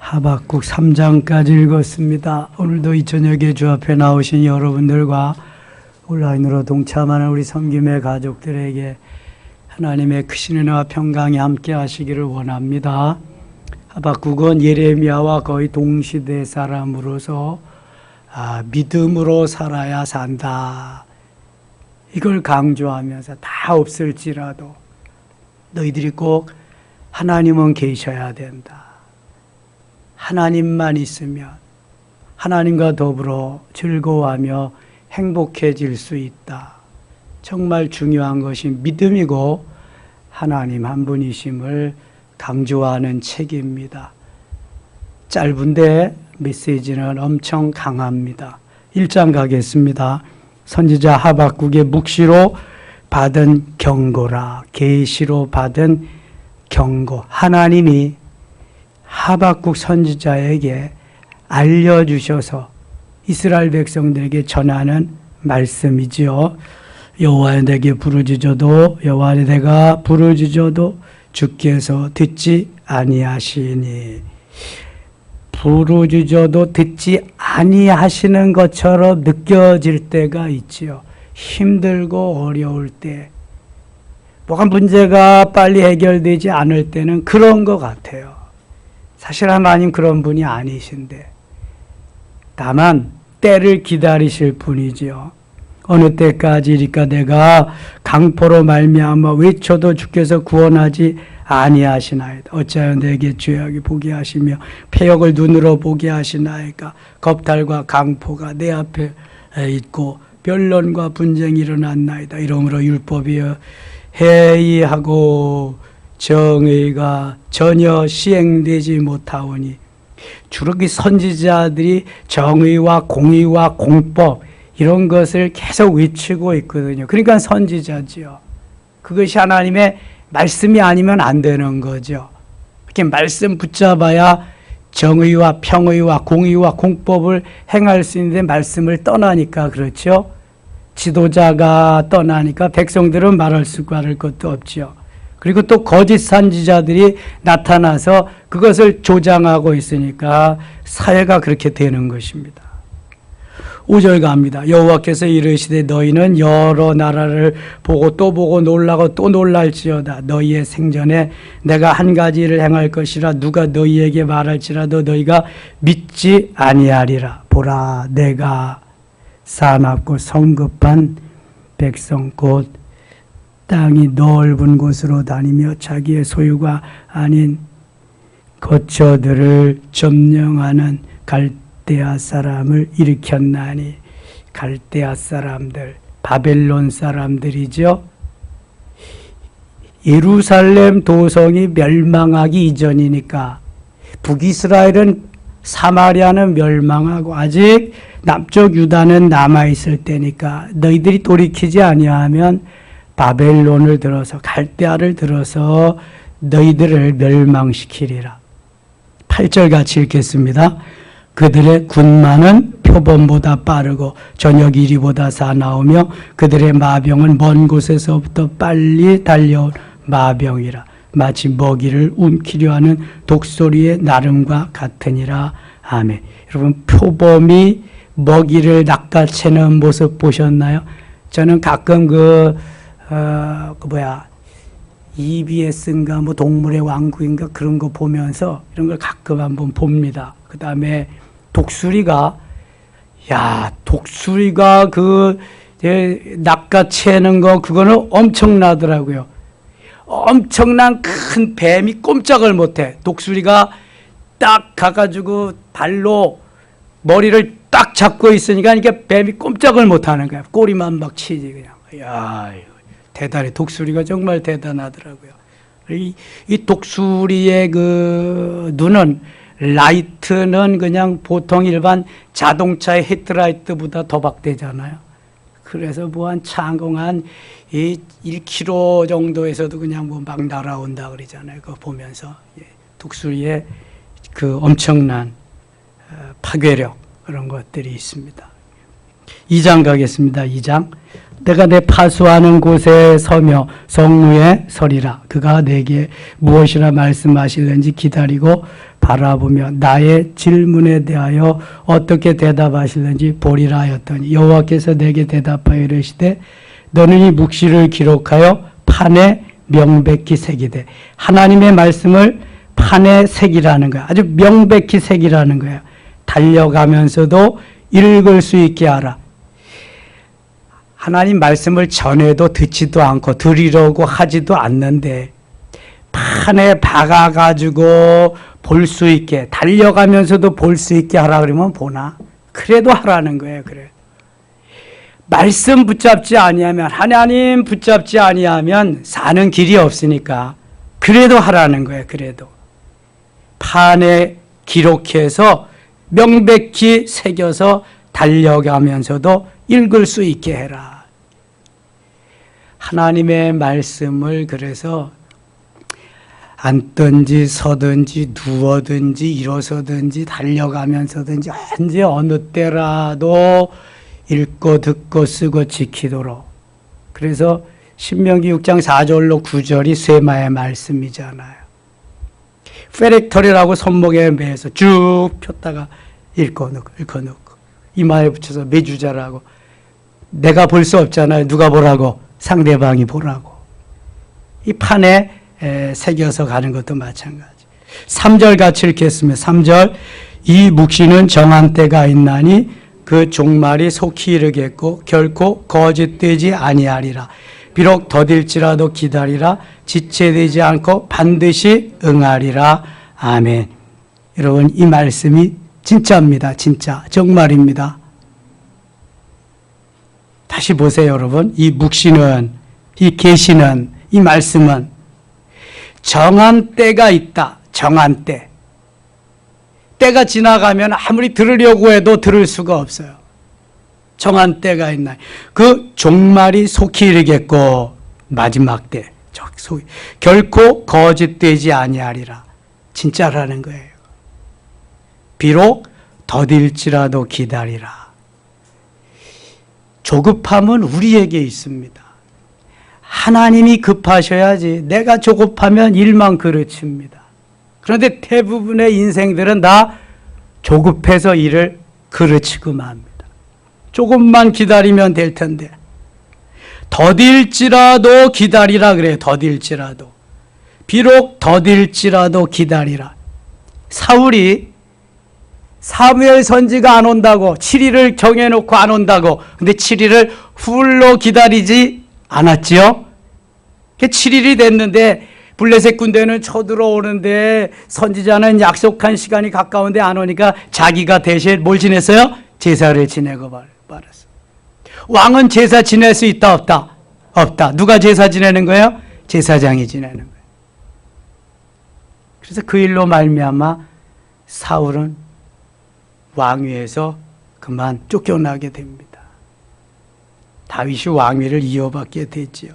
하박국 3장까지 읽었습니다. 오늘도 이 저녁에 주 앞에 나오신 여러분들과 온라인으로 동참하는 우리 섬김의 가족들에게 하나님의 크신 은혜와 평강이 함께 하시기를 원합니다. 하박국은 예레미야와 거의 동시대 사람으로서 믿음으로 살아야 산다. 이걸 강조하면서 다 없을지라도 너희들이 꼭 하나님은 계셔야 된다. 하나님만 있으면 하나님과 더불어 즐거워하며 행복해질 수 있다. 정말 중요한 것이 믿음이고 하나님 한 분이심을 강조하는 책입니다. 짧은데 메시지는 엄청 강합니다. 1장 가겠습니다. 선지자 하박국의 묵시로 받은 경고라. 계시로 받은 경고. 하나님이 하박국 선지자에게 알려주셔서 이스라엘 백성들에게 전하는 말씀이지요. 여호와여 내게 부르짖어도 여호와여 내가 부르짖어도 주께서 듣지 아니하시니. 부르짖어도 듣지 아니하시는 것처럼 느껴질 때가 있지요. 힘들고 어려울 때, 뭐가 문제가 빨리 해결되지 않을 때는 그런 것 같아요. 사실 하나님 그런 분이 아니신데 다만 때를 기다리실 분이지요. 어느 때까지니까 내가 강포로 말미암아 외쳐도 주께서 구원하지 아니하시나이다. 어찌하여 내게 죄악이 보게 하시며 패역을 눈으로 보게 하시나이까. 겁탈과 강포가 내 앞에 있고 변론과 분쟁이 일어났나이다. 이러므로 율법이 해이하고 정의가 전혀 시행되지 못하오니. 주로 그 선지자들이 정의와 공의와 공법 이런 것을 계속 외치고 있거든요. 그러니까 선지자지요. 그것이 하나님의 말씀이 아니면 안 되는 거죠. 이렇게 말씀 붙잡아야 정의와 평의와 공의와 공법을 행할 수 있는데 말씀을 떠나니까 그렇죠. 지도자가 떠나니까 백성들은 말할 것도 없죠. 그리고 또 거짓 선지자들이 나타나서 그것을 조장하고 있으니까 사회가 그렇게 되는 것입니다. 5절 갑니다. 여호와께서 이르시되 너희는 여러 나라를 보고 또 보고 놀라고 또 놀랄지어다. 너희의 생전에 내가 한 가지 일을 행할 것이라 누가 너희에게 말할지라도 너희가 믿지 아니하리라. 보라 내가 사납고 성급한 백성 곧 땅이 넓은 곳으로 다니며 자기의 소유가 아닌 거처들을 점령하는 갈대아 사람을 일으켰나니. 갈대아 사람들, 바벨론 사람들이죠. 예루살렘 도성이 멸망하기 이전이니까 북이스라엘은 사마리아는 멸망하고 아직 남쪽 유다는 남아있을 때니까 너희들이 돌이키지 아니하면 바벨론을 들어서 갈대아를 들어서 너희들을 멸망시키리라. 8절 같이 읽겠습니다. 그들의 군마는 표범보다 빠르고 저녁 이리보다 사나우며 그들의 마병은 먼 곳에서부터 빨리 달려온 마병이라. 마치 먹이를 움키려 하는 독소리의 나름과 같으니라. 아멘. 여러분 표범이 먹이를 낚아채는 모습 보셨나요? 저는 가끔 EBS인가 뭐 동물의 왕국인가 그런 거 보면서 이런 걸 가끔 한번 봅니다. 그 다음에 독수리가 낚아채는 거 그거는 엄청나더라고요. 엄청난 큰 뱀이 꼼짝을 못해. 독수리가 딱 가가지고 발로 머리를 딱 잡고 있으니까 이게 뱀이 꼼짝을 못하는 거야. 꼬리만 막 치지 그냥. 대단해. 독수리가 정말 대단하더라고요. 이 독수리의 그 눈은 라이트는 그냥 보통 일반 자동차의 헤드라이트보다 더 박대잖아요. 그래서 뭐 한 창공 한 1km 정도에서도 그냥 뭐 막 날아온다 그러잖아요. 그거 보면서 독수리의 그 엄청난 파괴력 그런 것들이 있습니다. 2장 가겠습니다. 2장. 내가 내 파수하는 곳에 서며 성루에 서리라. 그가 내게 무엇이라 말씀하실는지 기다리고 바라보며 나의 질문에 대하여 어떻게 대답하실는지 보리라 하였더니 여호와께서 내게 대답하여 이르시되 너는 이 묵시를 기록하여 판에 명백히 새기되 하나님의 말씀을 판에 새기라는 거야. 아주 명백히 새기라는 거야. 달려가면서도 읽을 수 있게 하라. 하나님 말씀을 전해도 듣지도 않고 들으려고 하지도 않는데 판에 박아가지고 볼 수 있게 달려가면서도 볼 수 있게 하라 그러면 보나? 그래도 하라는 거예요. 그래. 말씀 붙잡지 아니하면 하나님 붙잡지 아니하면 사는 길이 없으니까 그래도 하라는 거예요. 그래도 판에 기록해서 명백히 새겨서 달려가면서도 읽을 수 있게 해라. 하나님의 말씀을 그래서 앉든지 서든지 누워든지 일어서든지 달려가면서든지 언제 어느 때라도 읽고 듣고 쓰고 지키도록. 그래서 신명기 6장 4절로 9절이 쇠마의 말씀이잖아요. 페렉터리라고 손목에 매서 쭉 폈다가 읽고 넣고 이마에 붙여서 매주자라고. 내가 볼 수 없잖아요. 누가 보라고? 상대방이 보라고. 이 판에 새겨서 가는 것도 마찬가지. 3절 같이 읽겠습니다. 3절 이 묵시는 정한 때가 있나니 그 종말이 속히 이르겠고 결코 거짓되지 아니하리라. 비록 더딜지라도 기다리라. 지체되지 않고 반드시 응하리라. 아멘. 여러분 이 말씀이 진짜입니다. 진짜 정말입니다. 다시 보세요. 여러분 이 묵시는 이 계시는 이 말씀은 정한 때가 있다. 정한 때. 때가 지나가면 아무리 들으려고 해도 들을 수가 없어요. 정한 때가 있나. 그 종말이 속히 이르겠고 마지막 때 결코 거짓되지 아니하리라. 진짜라는 거예요. 비록 더딜지라도 기다리라. 조급함은 우리에게 있습니다. 하나님이 급하셔야지. 내가 조급하면 일만 그르칩니다. 그런데 대부분의 인생들은 다 조급해서 일을 그르치고 맙니다. 조금만 기다리면 될 텐데. 더딜지라도 기다리라 그래요. 더딜지라도. 비록 더딜지라도 기다리라. 사울이 사무엘 선지가 안 온다고 7일을 정해놓고 안 온다고. 근데 7일을 훌로 기다리지 않았지요. 7일이 됐는데 블레셋 군대는 쳐들어오는데 선지자는 약속한 시간이 가까운데 안 오니까 자기가 대신 뭘 지냈어요? 제사를 지내고 말았어. 왕은 제사 지낼 수 있다 없다? 없다. 누가 제사 지내는 거예요? 제사장이 지내는 거예요. 그래서 그 일로 말미암아 사울은 왕위에서 그만 쫓겨나게 됩니다. 다윗이 왕위를 이어받게 됐지요.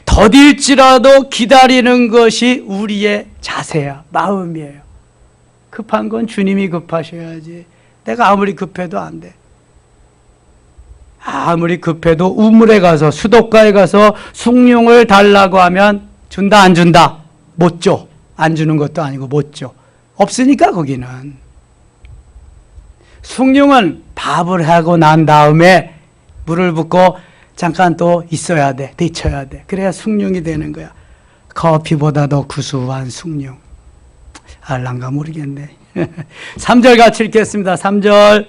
더딜지라도 기다리는 것이 우리의 자세야. 마음이에요. 급한 건 주님이 급하셔야지. 내가 아무리 급해도 안 돼. 아무리 급해도 우물에 가서 수도가에 가서 숭늉을 달라고 하면 준다 안 준다? 못 줘. 안 주는 것도 아니고 못 줘. 없으니까 거기는. 숭늉은 밥을 하고 난 다음에 물을 붓고 잠깐 또 있어야 돼. 데쳐야 돼. 그래야 숭늉이 되는 거야. 커피보다 더 구수한 숭늉. 알란가 모르겠네. 3절 같이 읽겠습니다. 3절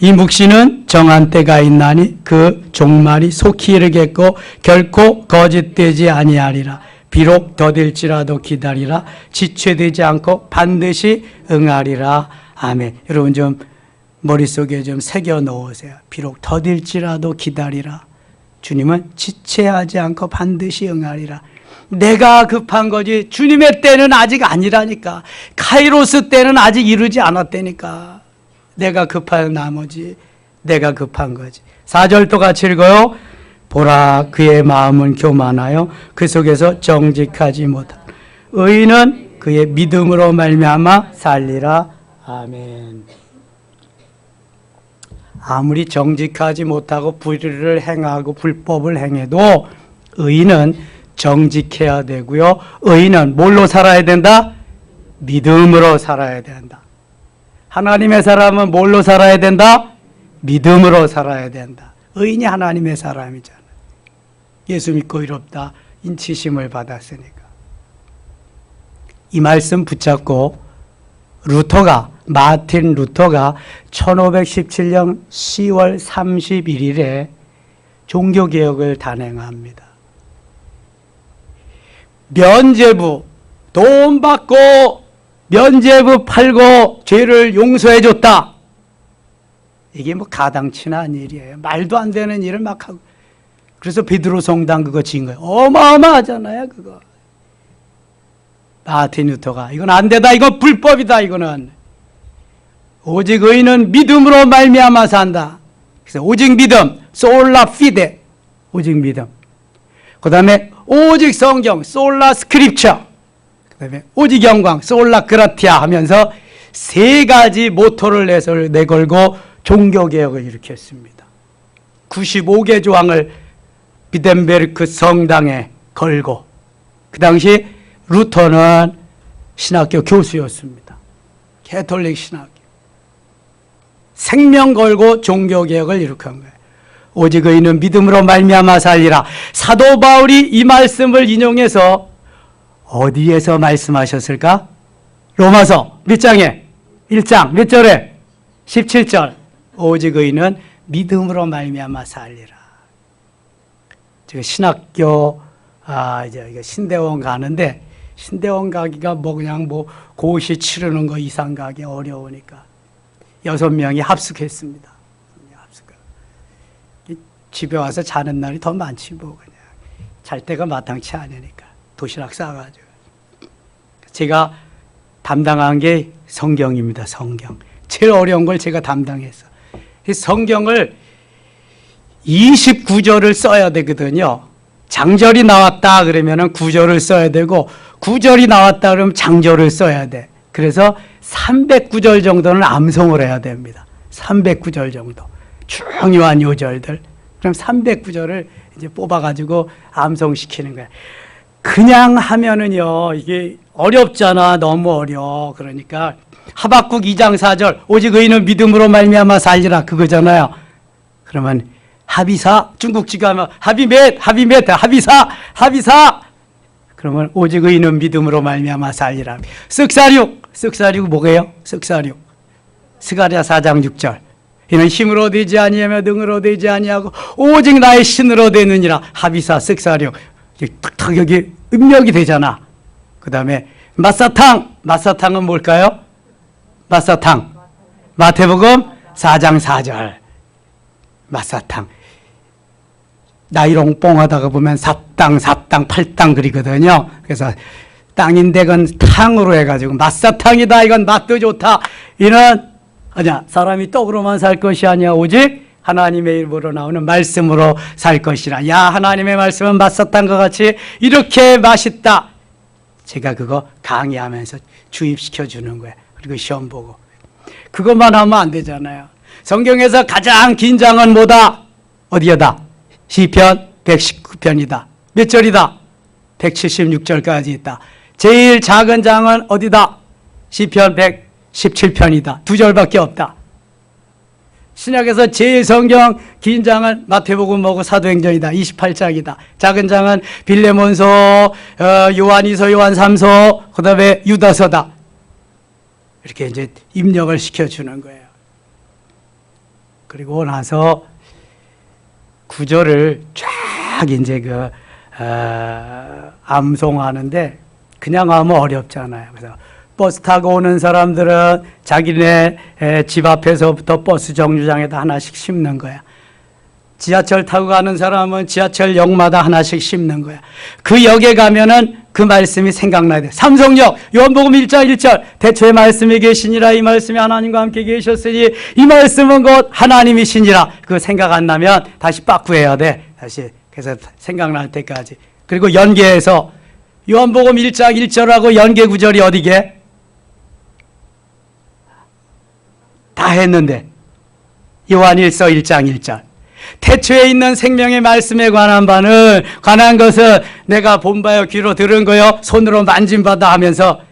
이 묵시는 정한 때가 있나니 그 종말이 속히 이르겠고 결코 거짓되지 아니하리라. 비록 더딜지라도 기다리라. 지체되지 않고 반드시 응하리라. 아멘. 여러분 좀 머릿속에 좀 새겨 놓으세요. 비록 더딜지라도 기다리라. 주님은 지체하지 않고 반드시 응하리라. 내가 급한 거지 주님의 때는 아직 아니라니까. 카이로스 때는 아직 이루지 않았다니까. 내가 급한 나머지 내가 급한 거지. 4절도 같이 읽어요. 보라 그의 마음은 교만하여 그 속에서 정직하지 못한 의인은 그의 믿음으로 말미암아 살리라. 아멘. 아무리 정직하지 못하고 불의를 행하고 불법을 행해도 의인은 정직해야 되고요. 의인은 뭘로 살아야 된다? 믿음으로 살아야 된다. 하나님의 사람은 뭘로 살아야 된다? 믿음으로 살아야 된다. 의인이 하나님의 사람이잖아. 예수 믿고 의롭다. 인치심을 받았으니까. 이 말씀 붙잡고 마틴 루터가 1517년 10월 31일에 종교개혁을 단행합니다. 면죄부, 돈 받고 면죄부 팔고 죄를 용서해줬다. 이게 뭐 가당치나 일이에요. 말도 안 되는 일을 막 하고. 그래서 베드로 성당 그거 지은 거예요. 어마어마하잖아요, 그거. 마틴 루터가 이건 안 되다. 이건 불법이다. 이거는 오직 의인은 믿음으로 말미암아 산다. 그래서 오직 믿음, 솔라 피데, 오직 믿음. 그 다음에 오직 성경, 솔라 스크립처. 그 다음에 오직 영광, 솔라 그라티아 하면서 세 가지 모토를 내걸고 종교개혁을 일으켰습니다. 95개 조항을 비덴베르크 성당에 걸고, 그 당시 루터는 신학교 교수였습니다. 캐톨릭 신학교. 생명 걸고 종교개혁을 일으킨 거예요. 오직 의인은 믿음으로 말미암아 살리라. 사도 바울이 이 말씀을 인용해서 어디에서 말씀하셨을까? 로마서 몇 장에? 1장 몇 절에? 17절. 오직 의인은 믿음으로 말미암아 살리라. 제가 신학교 이제 신대원 가는데, 신대원 가기가 그냥 고시 치르는 거 이상 가기 어려우니까 6명이 합숙했습니다. 집에 와서 자는 날이 더 많지 그냥. 잘 때가 마땅치 않으니까 도시락 싸가지고. 제가 담당한 게 성경입니다. 성경. 제일 어려운 걸 제가 담당했어. 성경을 29절을 써야 되거든요. 장절이 나왔다 그러면은 구절을 써야 되고, 구절이 나왔다 그러면 장절을 써야 돼. 그래서 300구절 정도는 암송을 해야 됩니다. 300구절 정도. 중요한 요절들. 그럼 300구절을 이제 뽑아가지고 암송시키는 거야. 그냥 하면은요, 이게 어렵잖아. 너무 어려워. 그러니까 하박국 2장 4절, 오직 의인은 믿음으로 말미암아 살리라. 그거잖아요. 그러면 하비사, 중국지가 하면 하비멧, 하비사. 그러면 오직 의인은 믿음으로 말미암아 살리라. 쓱사륙 뭐게요? 쓱사륙. 스가랴 4장 6절. 이는 힘으로 되지 아니하며 능으로 되지 아니하고 오직 나의 신으로 되느니라. 하비사, 쓱사륙. 탁탁 여기 음력이 되잖아. 그 다음에 마사탕은 뭘까요? 마사탕. 마태복음 4장 4절. 마사탕. 나이롱 뽕하다가 보면 사땅, 8땅 그리거든요. 그래서 땅인데 그건 탕으로 해가지고 마사탕이다. 이건 맛도 좋다. 이는 아니야, 사람이 떡으로만 살 것이 아니야. 오직 하나님의 이름으로 나오는 말씀으로 살 것이라. 야, 하나님의 말씀은 마사탕과 같이 이렇게 맛있다. 제가 그거 강의하면서 주입시켜 주는 거야. 그리고 시험 보고. 그것만 하면 안 되잖아요. 성경에서 가장 긴 장은 뭐다? 어디여다? 시편 119편이다. 몇 절이다? 176절까지 있다. 제일 작은 장은 어디다? 시편 117편이다. 2절밖에 없다. 신약에서 제일 성경 긴 장은 마태복음 사도행전이다. 28장이다. 작은 장은 빌레몬서, 요한이서, 요한3서, 그 다음에 유다서다. 이렇게 이제 입력을 시켜주는 거예요. 그리고 나서 구절을 쫙 이제 암송하는데 그냥 하면 어렵잖아요. 그래서 버스 타고 오는 사람들은 자기네 집 앞에서부터 버스 정류장에다 하나씩 심는 거야. 지하철 타고 가는 사람은 지하철역마다 하나씩 심는 거야. 그 역에 가면은 그 말씀이 생각나야 돼. 삼성역, 요한복음 1장 1절, 대초에 말씀이 계시니라. 이 말씀이 하나님과 함께 계셨으니 이 말씀은 곧 하나님이시니라. 그거 생각 안 나면 다시 빠꾸해야 돼. 다시. 그래서 생각날 때까지. 그리고 연계해서 요한복음 1장 1절하고 연계 구절이 어디게? 다 했는데 요한일서 1장 1절. 태초에 있는 생명의 말씀에 관한 것은 내가 본 바요 귀로 들은 거요 손으로 만진 바다 하면서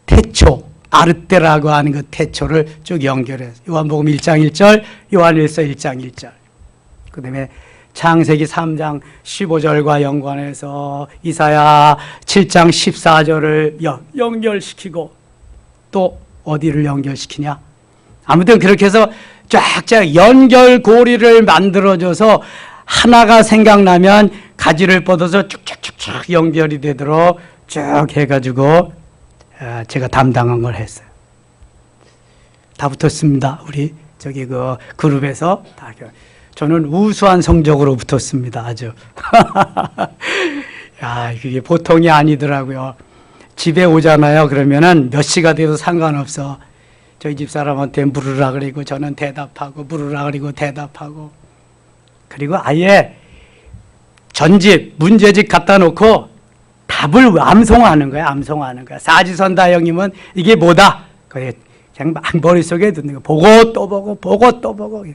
태초, 아르테라고 하는 그 태초를 쭉 연결해서 요한복음 1장 1절, 요한일서 1장 1절, 그 다음에 창세기 3장 15절과 연관해서 이사야 7장 14절을 연결시키고 또 어디를 연결시키냐? 아무튼 그렇게 해서 쫙쫙 연결고리를 만들어줘서 하나가 생각나면 가지를 뻗어서 쭉쭉쭉쭉 연결이 되도록 쭉 해가지고 제가 담당한 걸 했어요. 다 붙었습니다. 우리 저기 그 그룹에서 다. 저는 우수한 성적으로 붙었습니다. 아주. 야, 그게 보통이 아니더라고요. 집에 오잖아요. 그러면은 몇 시가 돼도 상관없어. 저희 집 사람한테 물으라 그리고 저는 대답하고 물으라 그리고 대답하고, 그리고 아예 전집 문제집 갖다 놓고 답을 암송하는 거야. 암송하는 거야. 사지선다형님은 이게 뭐다? 그냥 머릿속에 듣는 거. 보고 또 보고 보고 또 보고.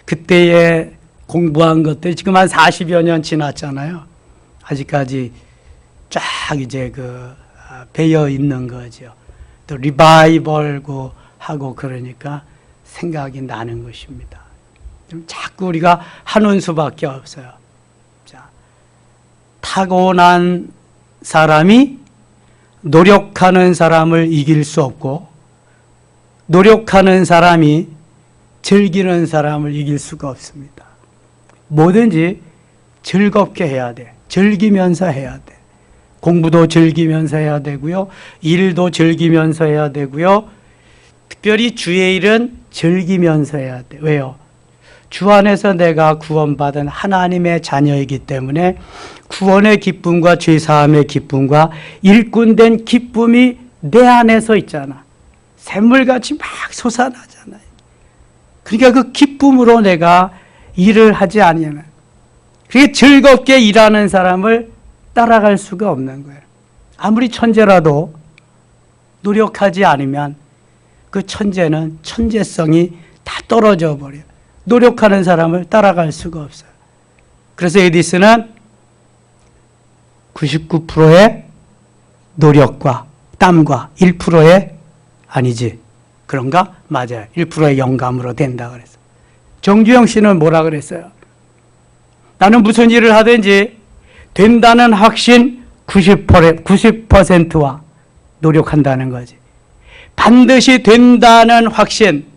그때에 공부한 것들이 지금 한 40여 년 지났잖아요. 아직까지 쫙 이제 배어 있는 거죠. 또 리바이벌고 하고 그러니까 생각이 나는 것입니다. 자꾸 우리가 하는 수밖에 없어요. 자, 타고난 사람이 노력하는 사람을 이길 수 없고, 노력하는 사람이 즐기는 사람을 이길 수가 없습니다. 뭐든지 즐겁게 해야 돼. 즐기면서 해야 돼. 공부도 즐기면서 해야 되고요. 일도 즐기면서 해야 되고요. 특별히 주의 일은 즐기면서 해야 돼. 왜요? 주 안에서 내가 구원받은 하나님의 자녀이기 때문에 구원의 기쁨과 죄사함의 기쁨과 일꾼된 기쁨이 내 안에서 있잖아. 샘물같이 막 솟아나잖아요. 그러니까 그 기쁨으로 내가 일을 하지 아니하면, 그게 즐겁게 일하는 사람을 따라갈 수가 없는 거예요. 아무리 천재라도 노력하지 않으면 그 천재는 천재성이 다 떨어져 버려요. 노력하는 사람을 따라갈 수가 없어요. 그래서 에디슨은 99%의 노력과 땀과 1%의 아니지. 그런가? 맞아요. 1%의 영감으로 된다 그랬어요. 정주영 씨는 뭐라 그랬어요? 나는 무슨 일을 하든지 된다는 확신 90%와 노력한다는 거지. 반드시 된다는 확신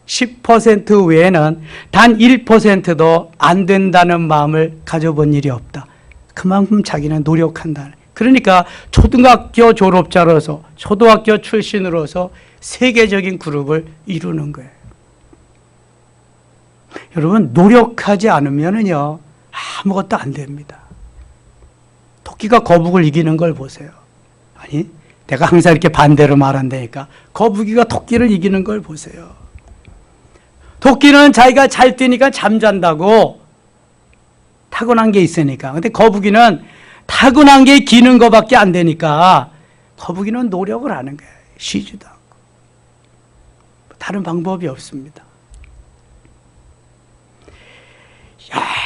10% 외에는 단 1%도 안 된다는 마음을 가져본 일이 없다. 그만큼 자기는 노력한다. 그러니까 초등학교 졸업자로서, 초등학교 출신으로서 세계적인 그룹을 이루는 거예요. 여러분, 노력하지 않으면요 아무것도 안 됩니다. 토끼가 거북을 이기는 걸 보세요. 아니, 내가 항상 이렇게 반대로 말한다니까. 거북이가 토끼를 이기는 걸 보세요. 토끼는 자기가 잘 뛰니까 잠잔다고, 타고난 게 있으니까. 근데 거북이는 타고난 게 기는 것밖에 안 되니까 거북이는 노력을 하는 거예요. 쉬지도 않고. 다른 방법이 없습니다.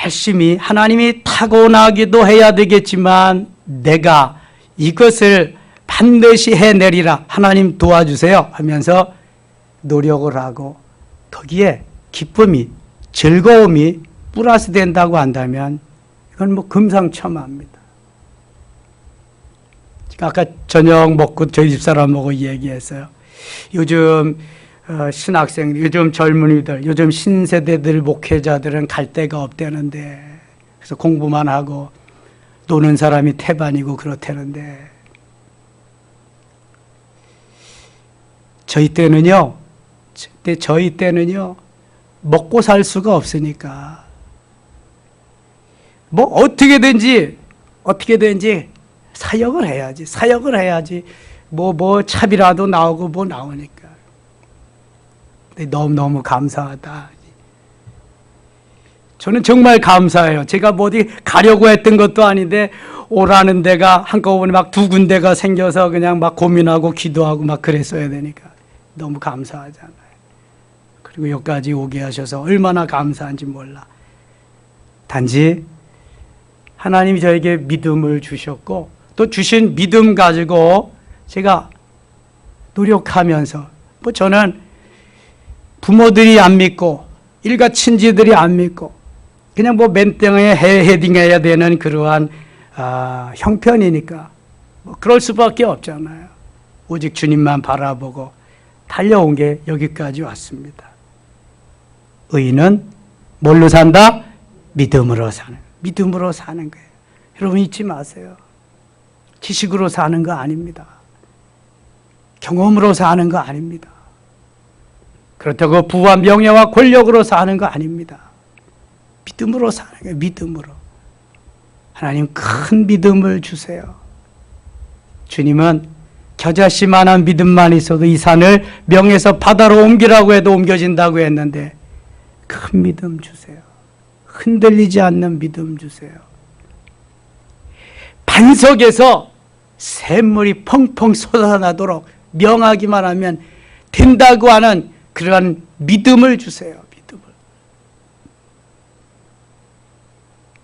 열심히 하나님이 타고나기도 해야 되겠지만 내가 이것을 반드시 해내리라, 하나님 도와주세요 하면서 노력을 하고 거기에 기쁨이, 즐거움이 플러스 된다고 한다면 이건 뭐 금상첨화입니다. 아까 저녁 먹고 저희 집사람하고 얘기했어요. 요즘 신학생들, 요즘 젊은이들, 요즘 신세대들 목회자들은 갈 데가 없다는데, 그래서 공부만 하고 노는 사람이 태반이고 그렇다는데, 저희 때는요 먹고 살 수가 없으니까 뭐 어떻게든지 사역을 해야지. 뭐 차비라도 나오고 뭐 나오니까. 너무 감사하다. 저는 정말 감사해요. 제가 뭐 어디 가려고 했던 것도 아닌데 오라는 데가 한꺼번에 막 두 군데가 생겨서 그냥 막 고민하고 기도하고 막 그랬어야 되니까 너무 감사하잖아요. 그리고 여기까지 오게 하셔서 얼마나 감사한지 몰라. 단지 하나님이 저에게 믿음을 주셨고 또 주신 믿음 가지고 제가 노력하면서 저는 부모들이 안 믿고 일가 친지들이 안 믿고 그냥 맨땅에 헤딩해야 되는 그러한 형편이니까 그럴 수밖에 없잖아요. 오직 주님만 바라보고 달려온 게 여기까지 왔습니다. 의인은 뭘로 산다? 믿음으로 사는 거예요. 여러분 잊지 마세요. 지식으로 사는 거 아닙니다. 경험으로 사는 거 아닙니다. 그렇다고 부와 명예와 권력으로 사는 거 아닙니다. 믿음으로 사는 거예요. 믿음으로. 하나님 큰 믿음을 주세요. 주님은 겨자씨만한 믿음만 있어도 이 산을 명에서 바다로 옮기라고 해도 옮겨진다고 했는데 큰 믿음 주세요. 흔들리지 않는 믿음 주세요. 반석에서 샘물이 펑펑 솟아나도록 명하기만 하면 된다고 하는 그러한 믿음을 주세요. 믿음을.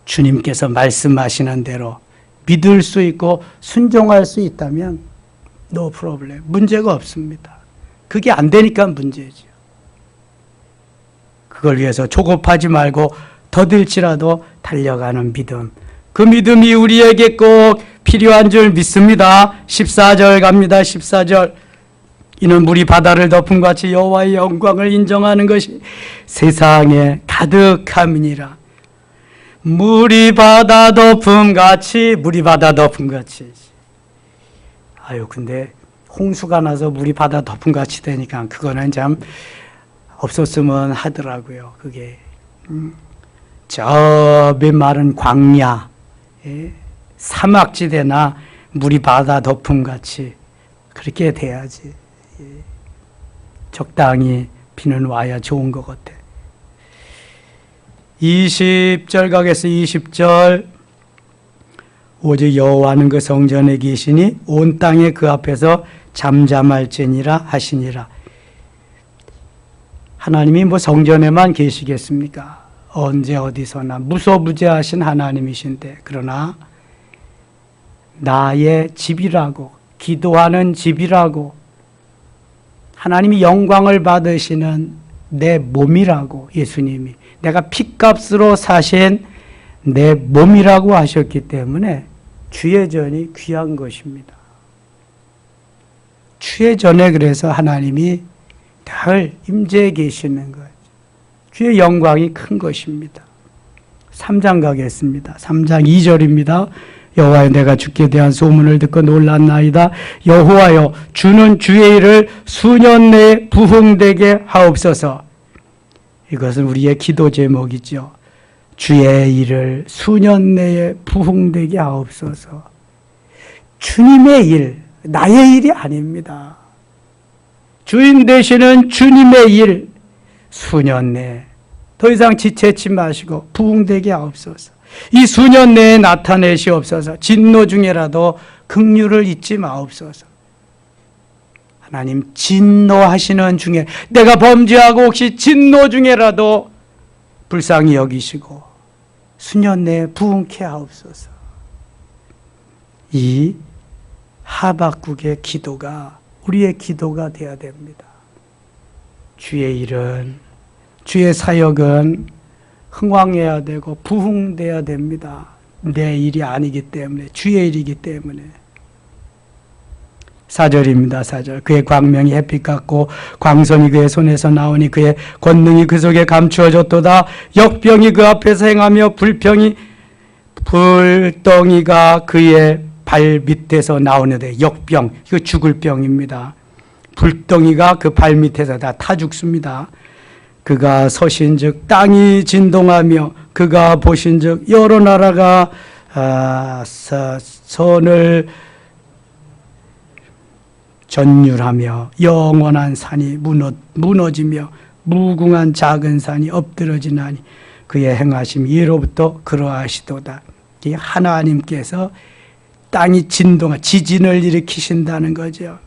주님께서 말씀하시는 대로 믿을 수 있고 순종할 수 있다면 no problem. 문제가 없습니다. 그게 안 되니까 문제죠. 그걸 위해서 조급하지 말고 더딜지라도 달려가는 믿음. 그 믿음이 우리에게 꼭 필요한 줄 믿습니다. 14절 갑니다. 14절. 이는 물이 바다를 덮은 같이 여호와의 영광을 인정하는 것이 세상에 가득함이니라. 물이 바다 덮음 같이. 아유, 근데 홍수가 나서 물이 바다 덮음 같이 되니까 그거는 참 없었으면 하더라고요. 그게 저 메마른 광야, 사막지대나 물이 바다 덮음 같이 그렇게 돼야지. 적당히 비는 와야 좋은 것 같아. 20절 가겠어. 20절. 오직 여호와는 그 성전에 계시니 온 땅에 그 앞에서 잠잠할지니라 하시니라. 하나님이 성전에만 계시겠습니까? 언제 어디서나 무소부재하신 하나님이신데, 그러나 나의 집이라고, 기도하는 집이라고, 하나님이 영광을 받으시는 내 몸이라고, 예수님이 내가 핏값으로 사신 내 몸이라고 하셨기 때문에 주의 전이 귀한 것입니다. 주의 전에 그래서 하나님이 늘 임재해 계시는 거예요. 주의 영광이 큰 것입니다. 3장 가겠습니다. 3장 2절입니다. 여호와여, 내가 주께 대한 소문을 듣고 놀랐나이다. 여호와여, 주는 주의 일을 수년 내에 부흥되게 하옵소서. 이것은 우리의 기도 제목이죠. 주의 일을 수년 내에 부흥되게 하옵소서. 주님의 일, 나의 일이 아닙니다. 주인 되시는 주님의 일, 수년 내에 더 이상 지체치 마시고 부흥되게 하옵소서. 이 수년 내에 나타내시옵소서. 진노 중에라도 긍휼을 잊지 마옵소서. 하나님, 진노하시는 중에, 내가 범죄하고 혹시 진노 중에라도 불쌍히 여기시고 수년 내에 부흥케 하옵소서. 이 하박국의 기도가 우리의 기도가 되어야 됩니다. 주의 일은, 주의 사역은 흥왕해야 되고 부흥돼야 됩니다. 내 일이 아니기 때문에, 주의 일이기 때문에. 4절입니다. 4절. 그의 광명이 햇빛 같고 광선이 그의 손에서 나오니 그의 권능이 그 속에 감추어졌도다. 역병이 그 앞에서 행하며 불덩이가 그의 발 밑에서 나오는데, 역병, 이거 죽을 병입니다. 불덩이가 그 발 밑에서 다 타 죽습니다. 그가 서신즉 땅이 진동하며 그가 보신즉 여러 나라가 선을 전율하며 영원한 산이 무너지며 무궁한 작은 산이 엎드러지나니 그의 행하심 이로부터 그러하시도다. 이 하나님께서 땅이 지진을 일으키신다는 거죠.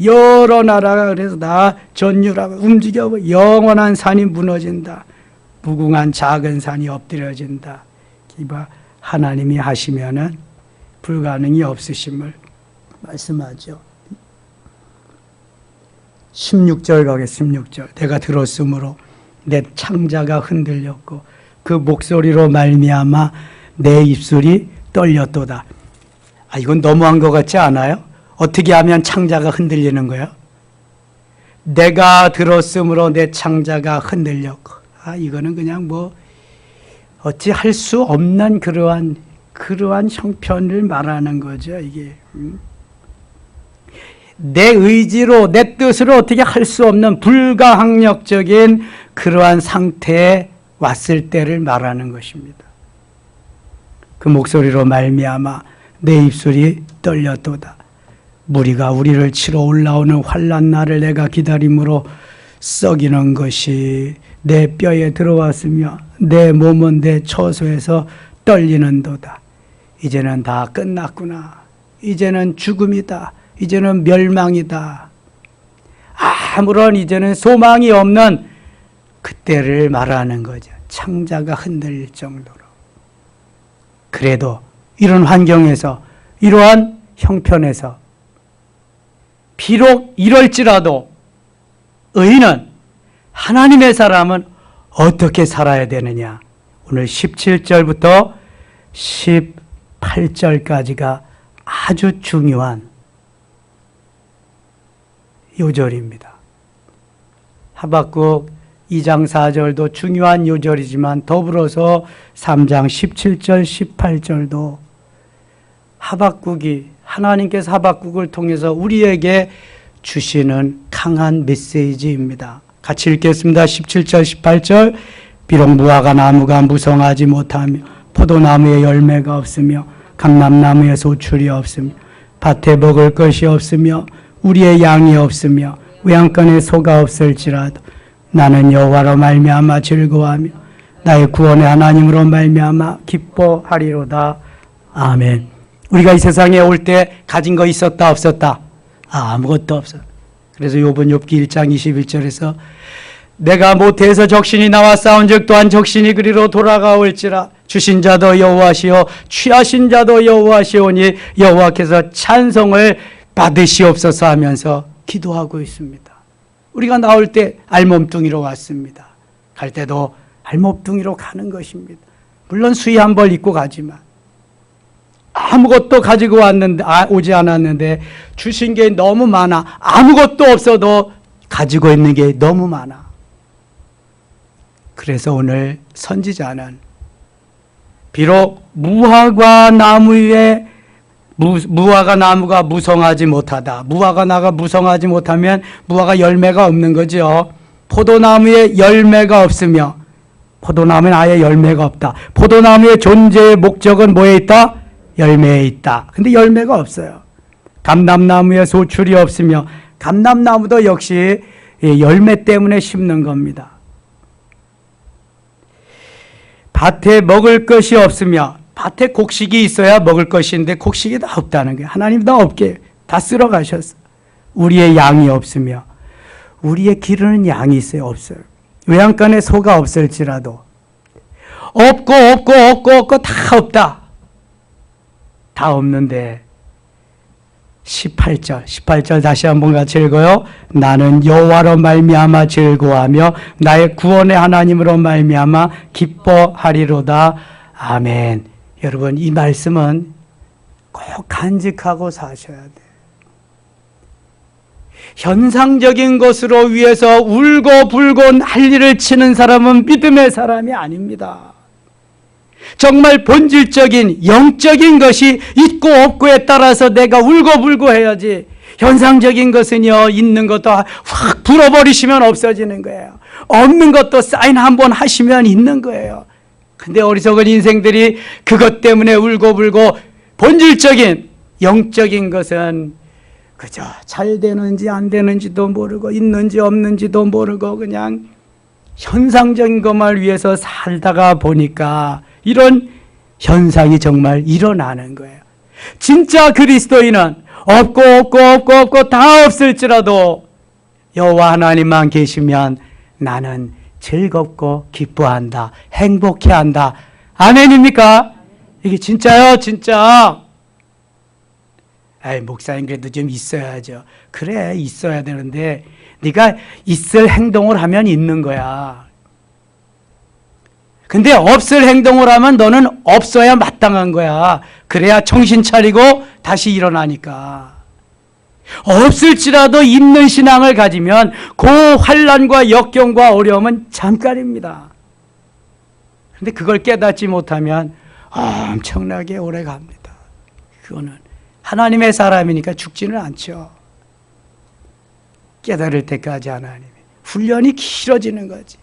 여러 나라가 그래서 다 전율하고 움직여 영원한 산이 무너진다. 무궁한 작은 산이 엎드려진다. 하나님이 하시면은 불가능이 없으심을 말씀하죠. 16절 가겠습니다. 16절. 내가 들었으므로 내 창자가 흔들렸고 그 목소리로 말미암아 내 입술이 떨렸도다. 이건 너무한 것 같지 않아요? 어떻게 하면 창자가 흔들리는 거예요? 내가 들었으므로 내 창자가 흔들렸고. 이거는 그냥 어찌 할 수 없는 그러한 형편을 말하는 거죠, 이게. 내 의지로, 내 뜻으로 어떻게 할 수 없는 불가항력적인 그러한 상태에 왔을 때를 말하는 것입니다. 그 목소리로 말미암아 내 입술이 떨렸도다. 무리가 우리를 치러 올라오는 환난 날을 내가 기다림으로 썩이는 것이 내 뼈에 들어왔으며 내 몸은 내 처소에서 떨리는도다. 이제는 다 끝났구나. 이제는 죽음이다. 이제는 멸망이다. 아무런 이제는 소망이 없는 그때를 말하는 거죠. 창자가 흔들릴 정도로. 그래도 이런 환경에서, 이러한 형편에서 비록 이럴지라도 의인은, 하나님의 사람은 어떻게 살아야 되느냐. 오늘 17절부터 18절까지가 아주 중요한 요절입니다. 하박국 2장 4절도 중요한 요절이지만 더불어서 3장 17절, 18절도 하박국이, 하나님께서 하박국을 통해서 우리에게 주시는 강한 메시지입니다. 같이 읽겠습니다. 17절, 18절. 비록 무화과 나무가 무성하지 못하며 포도나무에 열매가 없으며 감람나무에 소출이 없으며 밭에 먹을 것이 없으며 우리의 양이 없으며 외양간에 소가 없을지라도 나는 여호와로 말미암아 즐거워하며 나의 구원의 하나님으로 말미암아 기뻐하리로다. 아멘. 우리가 이 세상에 올 때 가진 거 있었다 없었다? 아무것도 없어. 그래서 욥기 1장 21절에서 내가 모태에서 적신이 나와 싸운즉 또한 적신이 그리로 돌아가올지라 주신 자도 여호와시오 취하신 자도 여호와시오니 여호와께서 찬송을 받으시옵소서 하면서 기도하고 있습니다. 우리가 나올 때 알몸뚱이로 왔습니다. 갈 때도 알몸뚱이로 가는 것입니다. 물론 수의 한 벌 입고 가지만 아무것도 가지고 오지 않았는데 주신 게 너무 많아. 아무것도 없어도 가지고 있는 게 너무 많아. 그래서 오늘 선지자는 비록 무화과 나무가 무성하지 못하다. 무화과나가 무성하지 못하면 무화과 열매가 없는 거죠. 포도나무에 열매가 없으며, 포도나무는 아예 열매가 없다. 포도나무의 존재의 목적은 뭐에 있다? 열매에 있다. 근데 열매가 없어요. 감람나무에 소출이 없으며, 감람나무도 역시 열매 때문에 심는 겁니다. 밭에 먹을 것이 없으며, 밭에 곡식이 있어야 먹을 것인데 곡식이 다 없다는 거예요. 하나님 다 없게 다 쓸어 가셨어. 우리의 양이 없으며, 우리의 기르는 양이 있어요? 없어요. 외양간에 소가 없을지라도 없고 다 없다. 다 없는데 18절 다시 한번 같이 읽어요. 나는 여호와로 말미암아 즐거워하며 나의 구원의 하나님으로 말미암아 기뻐하리로다. 아멘. 여러분, 이 말씀은 꼭 간직하고 사셔야 돼요. 현상적인 것으로 위해서 울고불고 난리를 치는 사람은 믿음의 사람이 아닙니다. 정말 본질적인 영적인 것이 있고 없고에 따라서 내가 울고불고 해야지, 현상적인 것은요, 있는 것도 확 불어버리시면 없어지는 거예요. 없는 것도 사인 한번 하시면 있는 거예요. 근데 어리석은 인생들이 그것 때문에 울고불고, 본질적인 영적인 것은 그저 잘 되는지 안 되는지도 모르고 있는지 없는지도 모르고 그냥 현상적인 것만 위해서 살다가 보니까 이런 현상이 정말 일어나는 거예요. 진짜 그리스도인은 없고 다 없을지라도 여호와 하나님만 계시면 나는 즐겁고 기뻐한다, 행복해한다. 아멘입니까? 이게 진짜요, 진짜. 에이, 목사님 그래도 좀 있어야죠. 그래, 있어야 되는데 네가 있을 행동을 하면 있는 거야. 근데 없을 행동을 하면 너는 없어야 마땅한 거야. 그래야 정신 차리고 다시 일어나니까. 없을지라도 있는 신앙을 가지면 그 환난과 역경과 어려움은 잠깐입니다. 그런데 그걸 깨닫지 못하면 엄청나게 오래 갑니다. 그거는 하나님의 사람이니까 죽지는 않죠. 깨달을 때까지 하나님이 훈련이 길어지는 거지.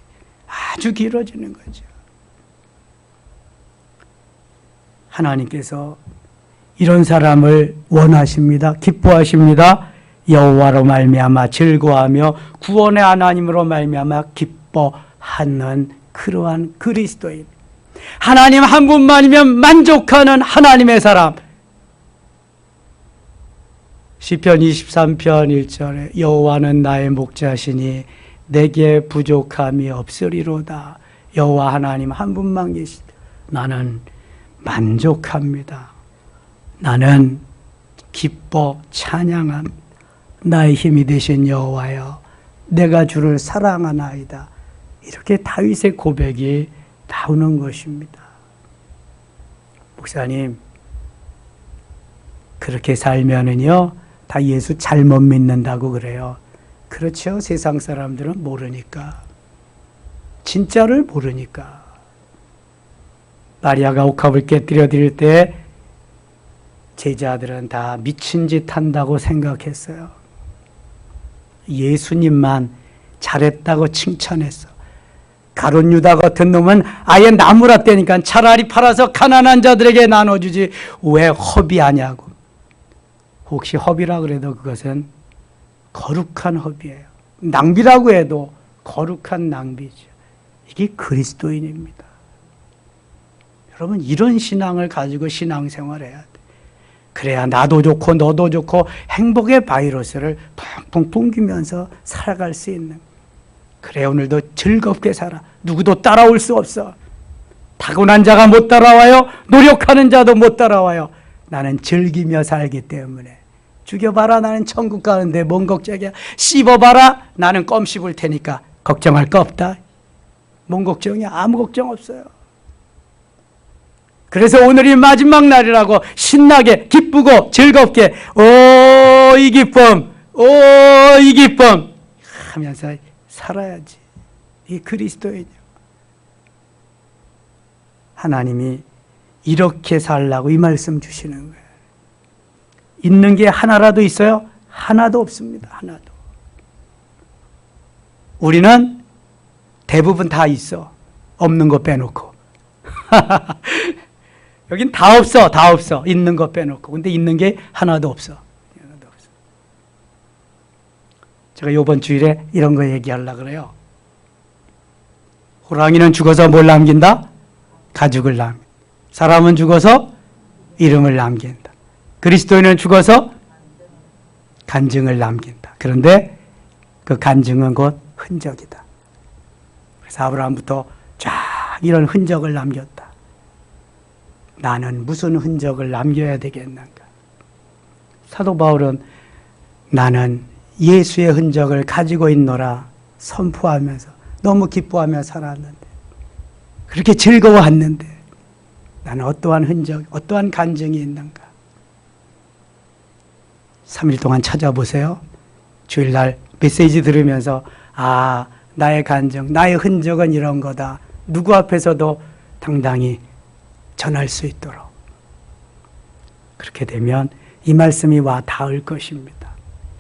아주 길어지는 거죠. 하나님께서 이런 사람을 원하십니다. 기뻐하십니다. 여호와로 말미암아 즐거워하며 구원의 하나님으로 말미암아 기뻐하는 그러한 그리스도인. 하나님 한 분만이면 만족하는 하나님의 사람. 시편 23편 1절에 여호와는 나의 목자시니 내게 부족함이 없으리로다. 여호와 하나님 한 분만 계시다. 나는 만족합니다. 나는 기뻐 찬양합니다. 나의 힘이 되신 여호와여, 내가 주를 사랑하나이다. 이렇게 다윗의 고백이 나오는 것입니다. 목사님, 그렇게 살면은요 다 예수 잘못 믿는다고 그래요. 그렇죠. 세상 사람들은 모르니까. 진짜를 모르니까. 마리아가 옥합을 깨뜨려 드릴 때 제자들은 다 미친 짓 한다고 생각했어요. 예수님만 잘했다고 칭찬했어. 가룟 유다 같은 놈은 아예 나무랐다니까 차라리 팔아서 가난한 자들에게 나눠주지 왜 허비하냐고. 혹시 허비라 그래도 그것은 거룩한 허비예요. 낭비라고 해도 거룩한 낭비죠. 이게 그리스도인입니다. 여러분, 이런 신앙을 가지고 신앙생활해야 돼. 그래야 나도 좋고 너도 좋고 행복의 바이러스를 펑펑 풍기면서 살아갈 수 있는. 그래, 오늘도 즐겁게 살아. 누구도 따라올 수 없어. 타고난 자가 못 따라와요. 노력하는 자도 못 따라와요. 나는 즐기며 살기 때문에. 죽여봐라, 나는 천국 가는데 뭔 걱정이야. 씹어봐라, 나는 껌 씹을 테니까 걱정할 거 없다. 뭔 걱정이야. 아무 걱정 없어요. 그래서 오늘이 마지막 날이라고 신나게 기쁘고 즐겁게 이 기쁨, 이 기쁨 하면서 살아야지. 이 그리스도예요. 하나님이 이렇게 살라고 이 말씀 주시는 거예요. 있는 게 하나라도 있어요? 하나도 없습니다. 하나도. 우리는 대부분 다 있어. 없는 거 빼놓고. 여긴 다 없어. 다 없어. 있는 거 빼놓고. 근데 있는 게 하나도 없어. 하나도 없어. 제가 이번 주일에 이런 거 얘기하려고 그래요. 호랑이는 죽어서 뭘 남긴다? 가죽을 남긴다. 사람은 죽어서 이름을 남긴다. 그리스도인은 죽어서 간증을 남긴다. 그런데 그 간증은 곧 흔적이다. 그래서 아브라함부터 쫙 이런 흔적을 남겼다. 나는 무슨 흔적을 남겨야 되겠는가? 사도 바울은 나는 예수의 흔적을 가지고 있노라 선포하면서 너무 기뻐하며 살았는데, 그렇게 즐거워했는데 나는 어떠한 흔적, 어떠한 간증이 있는가? 3일 동안 찾아보세요. 주일날 메시지 들으면서 나의 간증, 나의 흔적은 이런 거다. 누구 앞에서도 당당히 전할 수 있도록. 그렇게 되면 이 말씀이 와 닿을 것입니다.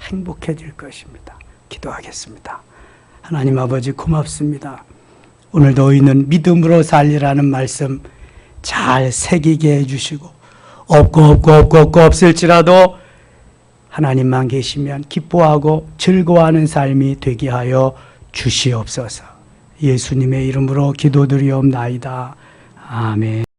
행복해질 것입니다. 기도하겠습니다. 하나님 아버지 고맙습니다. 오늘 너희는 믿음으로 살리라는 말씀 잘 새기게 해주시고, 없고 없을지라도 하나님만 계시면 기뻐하고 즐거워하는 삶이 되게 하여 주시옵소서. 예수님의 이름으로 기도드리옵나이다. 아멘.